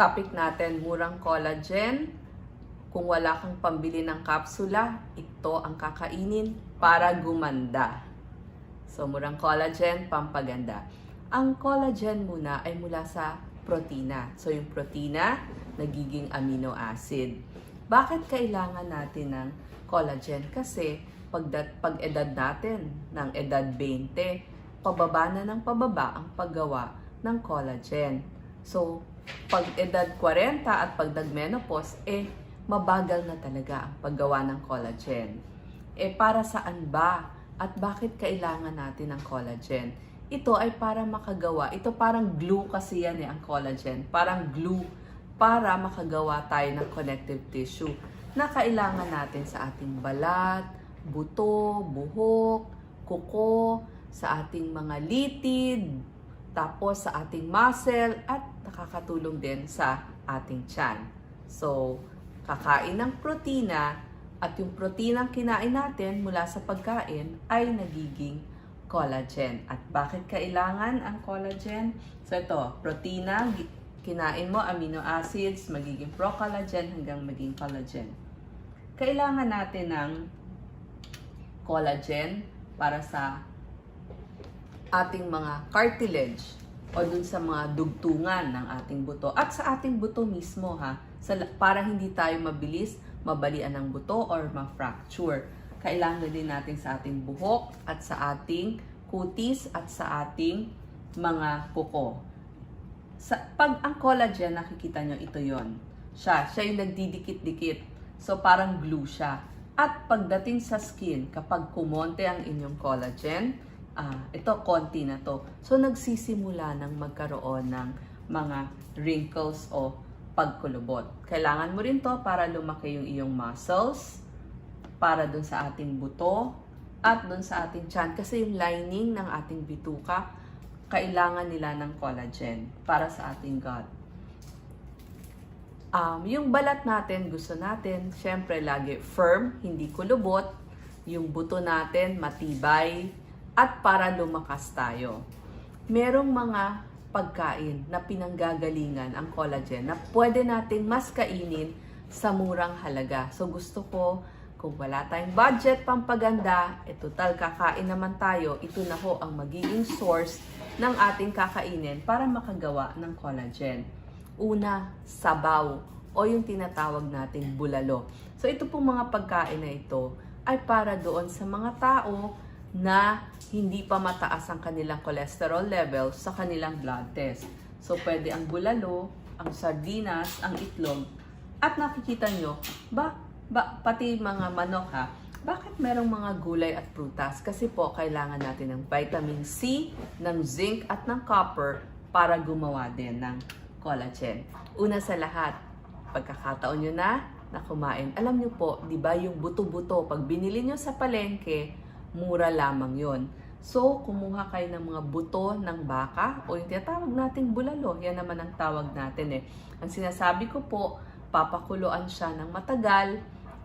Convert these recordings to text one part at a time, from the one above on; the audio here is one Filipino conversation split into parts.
Topic natin, murang collagen. Kung wala kang pambili ng kapsula, ito ang kakainin para gumanda. So, murang collagen, pampaganda. Ang collagen muna ay mula sa protina. So, yung protina, nagiging amino acid. Bakit kailangan natin ng collagen? Kasi, pag edad natin, ng edad 20, pababa na ng pababa ang paggawa ng collagen. So, pag edad 40 at pagdag menopause, mabagal na talaga ang paggawa ng collagen. Para saan ba? At bakit kailangan natin ng collagen? Ito ay para makagawa. Ito parang glue kasi yan ang collagen. Parang glue para makagawa tayo ng connective tissue na kailangan natin sa ating balat, buto, buhok, kuko, sa ating mga litid, tapos sa ating muscle, at nakakatulong din sa ating tiyan. So, kakain ng protina, at yung protina kinain natin mula sa pagkain ay nagiging collagen. At bakit kailangan ang collagen? So ito, protina, kinain mo, amino acids, magiging pro-collagen hanggang maging collagen. Kailangan natin ng collagen para sa ating mga cartilage o dun sa mga dugtungan ng ating buto at sa ating buto mismo para hindi tayo mabilis mabalian ng buto or ma-fracture. Kailangan din natin sa ating buhok at sa ating kutis at sa ating mga kuko. Pag ang collagen, nakikita nyo, ito yon. Siya yung nagdidikit-dikit. So, parang glue siya. At pagdating sa skin, kapag kumonte ang inyong collagen, ito, konti na to. So, nagsisimula ng magkaroon ng mga wrinkles o pagkulubot. Kailangan mo rin to para lumaki yung iyong muscles, para dun sa ating buto, at dun sa ating tiyan. Kasi yung lining ng ating bituka, kailangan nila ng collagen para sa ating gut. Yung balat natin, gusto natin, syempre lagi firm, hindi kulubot. Yung buto natin, matibay, at para lumakas tayo. Merong mga pagkain na pinanggagalingan ang collagen na pwede nating mas kainin sa murang halaga. So gusto ko, kung wala tayong budget pampaganda, total kakain naman tayo, ito na ho ang magiging source ng ating kakainin para makagawa ng collagen. Una, sabaw o yung tinatawag nating bulalo. So ito pong mga pagkain na ito ay para doon sa mga tao na hindi pa mataas ang kanilang cholesterol level sa kanilang blood test. So, pwede ang bulalo, ang sardinas, ang itlog. At nakikita nyo, pati mga manok bakit merong mga gulay at prutas? Kasi po, kailangan natin ng vitamin C, ng zinc at ng copper para gumawa din ng collagen. Una sa lahat, pagkakataon nyo na kumain. Alam nyo po, di ba yung buto-buto, pag binili nyo sa palengke, mura lamang yon. So, kumuha kayo ng mga buto ng baka o yung tinatawag nating bulalo. Yan naman ang tawag natin Ang sinasabi ko po, papakuluan siya ng matagal,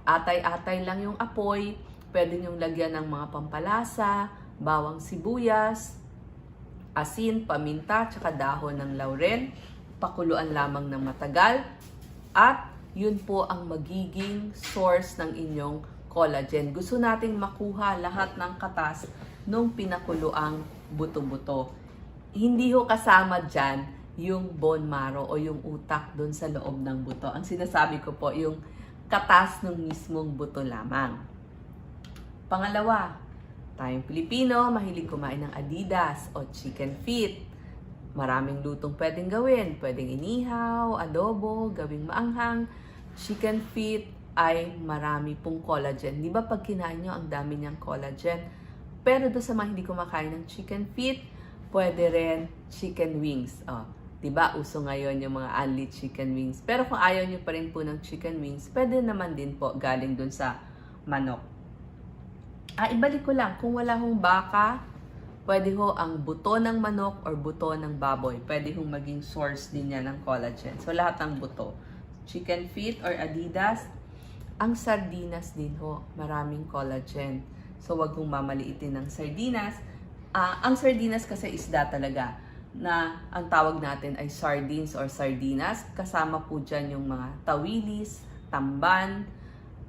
atay-atay lang yung apoy, pwede nyong lagyan ng mga pampalasa, bawang sibuyas, asin, paminta, tsaka dahon ng laurel. Pakuluan lamang ng matagal at yun po ang magiging source ng inyong collagen. Gusto nating makuha lahat ng katas nung pinakuluang buto-buto. Hindi ho kasama dyan yung bone marrow o yung utak doon sa loob ng buto. Ang sinasabi ko po, yung katas ng mismong buto lamang. Pangalawa, tayong Pilipino, mahilig kumain ng Adidas o chicken feet. Maraming lutong pwedeng gawin. Pwedeng inihaw, adobo, gawing maanghang. Chicken feet ay marami pong collagen. Di ba pag kinain nyo, ang dami niyang collagen? Pero doon sa mga hindi kumakain ng chicken feet, pwede rin chicken wings. Di ba uso ngayon yung mga unlit chicken wings? Pero kung ayaw nyo pa rin po ng chicken wings, pwede naman din po galing doon sa manok. Ibalik ko lang, kung wala hong baka, pwede ho ang buto ng manok or buto ng baboy. Pwede hong maging source din yan ng collagen. So lahat ng buto. Chicken feet or Adidas. Ang sardinas din ho, maraming collagen. So, wag kong mamaliitin ng sardinas. Ang sardinas kasi isda talaga. na ang tawag natin ay sardines or sardinas. Kasama po dyan yung mga tawilis, tamban,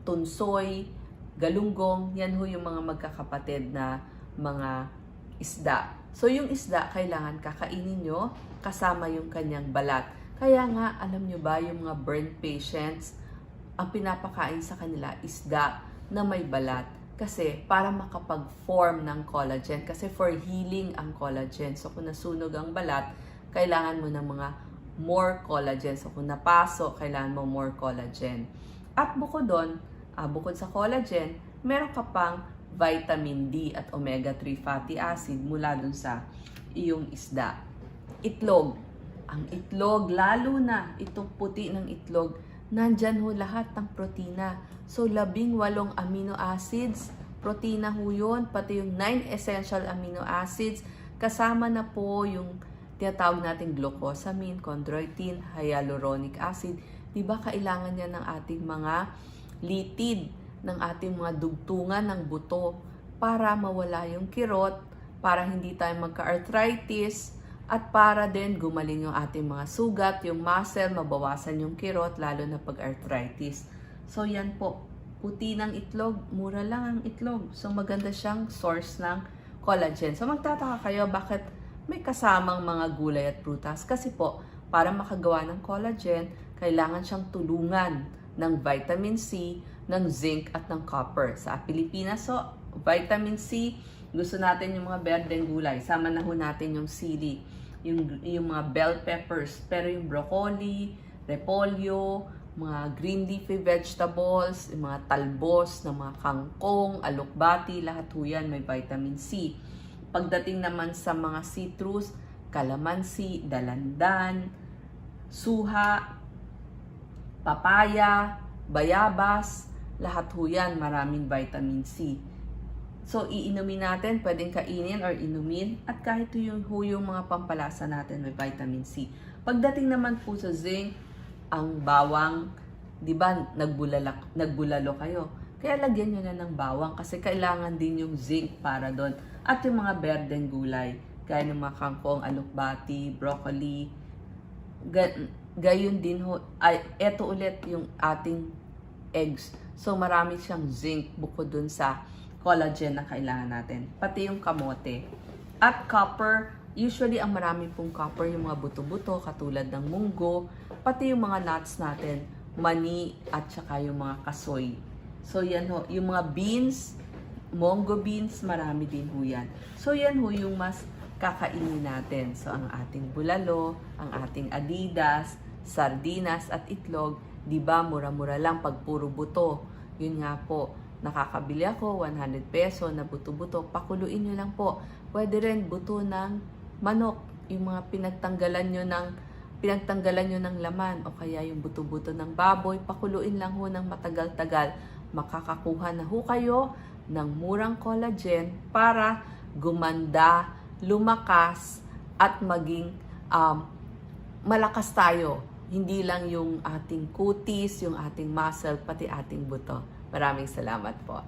tunsoy, galunggong. Yan ho yung mga magkakapatid na mga isda. So yung isda, kailangan kakainin nyo kasama yung kanyang balat. Kaya nga, alam nyo ba, yung mga burn patients, ang pinapakain sa kanila isda na may balat. Kasi para makapag-form ng collagen. Kasi for healing ang collagen. So kung nasunog ang balat, kailangan mo ng mga more collagen. So kung napaso, kailangan mo more collagen. At bukod doon, bukod sa collagen, meron ka pang vitamin D at omega-3 fatty acid mula dun sa iyong isda. Itlog. Ang itlog, lalo na itong puti ng itlog, nandyan ho lahat ng protina. So, 18 amino acids, protina ho yun, pati yung 9 essential amino acids, kasama na po yung tinatawag nating glucosamine, chondroitin, hyaluronic acid. Diba kailangan yan ng ating mga litid, ng ating mga dugtungan ng buto para mawala yung kirot, para hindi tayo magka-arthritis, at para din gumaling yung ating mga sugat, yung muscle, mabawasan yung kirot, lalo na pag-arthritis. So yan po, puti ng itlog, mura lang ang itlog. So maganda siyang source ng collagen. So magtataka kayo bakit may kasamang mga gulay at prutas. Kasi po, para makagawa ng collagen, kailangan siyang tulungan ng vitamin C, ng zinc at ng copper. Sa Pilipinas, so vitamin C, gusto natin yung mga berdeng gulay. Sama na ho natin yung sili, yung mga bell peppers. Pero yung broccoli, repolyo, mga green leafy vegetables, yung mga talbos, ng mga kangkong, alokbati, lahat ho yan may vitamin C. Pagdating naman sa mga citrus, kalamansi, dalandan, suha, papaya, bayabas, lahat ho yan maraming vitamin C. So, iinumin natin, pwedeng kainin or inumin, at kahit yung mga pampalasa natin may vitamin C. Pagdating naman po sa zinc, ang bawang, di ba, nagbulalo kayo. Kaya lagyan nyo na ng bawang kasi kailangan din yung zinc para doon. At yung mga berdeng gulay, gaya ng mga kangkong, alokbati, broccoli, gayon din ho. Eto ulit yung ating eggs. So, marami siyang zinc bukod dun sa collagen na kailangan natin. Pati yung kamote. At copper, usually ang marami pong copper, yung mga buto-buto, katulad ng munggo, pati yung mga nuts natin, mani, at saka yung mga kasoy. So, yan ho. Yung mga beans, mongo beans, marami din ho yan. So, yan ho yung mas kakainin natin. So, ang ating bulalo, ang ating adidas, sardinas, at itlog, di ba, mura-mura lang pag puro buto. Yun nga po, nakakabili ako, 100 peso na buto-buto. Pakuluin nyo lang po. Pwede rin buto ng manok, yung mga pinagtanggalan nyo ng laman, o kaya yung buto-buto ng baboy, pakuluin lang ho ng matagal-tagal. Makakakuha na ho kayo ng murang collagen para gumanda, lumakas, at maging malakas tayo. Hindi lang yung ating kutis, yung ating muscle, pati ating buto. Maraming salamat po.